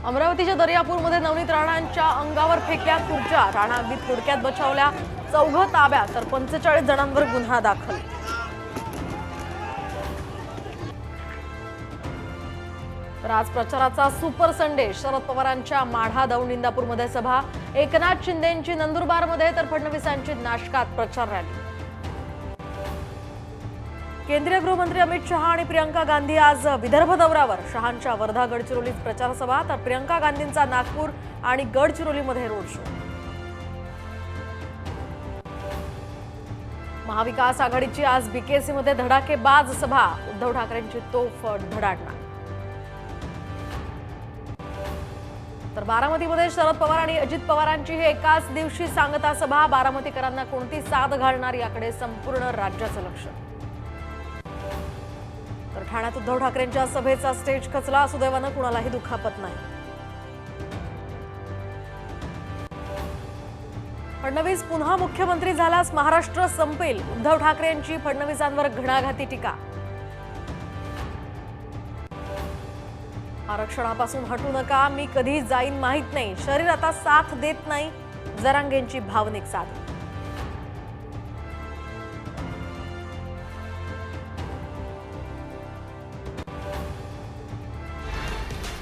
अमरावतीच्या दर्यापूरमध्ये नवनीत राणांच्या अंगावर फेकल्या खुर्च्या, राणा अगदी थोडक्यात बचावल्या, 4 ताब्यात तर 45 जणांवर गुन्हा दाखल. तर आज प्रचाराचा सुपर संडे. शरद पवारांच्या माढा दौंड इंदापूरमध्ये सभा, एकनाथ शिंदेंची नंदुरबारमध्ये तर फडणवीसांची नाशकात प्रचार रॅली. केंद्रीय गृहमंत्री अमित शहा आणि प्रियंका गांधी आज विदर्भ दौऱ्यावर. शहांच्या वर्धा गडचिरोलीत प्रचार सभा तर प्रियंका गांधींचा नागपूर आणि गडचिरोलीमध्ये रोड शो. महाविकास आघाडीची आज बीकेसीमध्ये धडाकेबाज सभा, उद्धव ठाकरेंची तोफ धडाडणार. तर बारामतीमध्ये शरद पवार आणि अजित पवारांची ही एकाच दिवशी सांगता सभा. बारामतीकरांना कोणती साथ घालणार याकडे संपूर्ण राज्याचं लक्ष. तर ठाण्यात उद्धव ठाकरेंच्या सभेचा स्टेज खचला, सुदैवानं कुणालाही दुखापत नाही. फडणवीस पुन्हा मुख्यमंत्री झाल्यास महाराष्ट्र संपेल, उद्धव ठाकरेंची फडणवीसांवर घणाघाती टीका. आरक्षणापासून हटू नका, मी कधी जाईन माहित नाही, शरीर आता साथ देत नाही, जरांगेंची भावनिक साथ.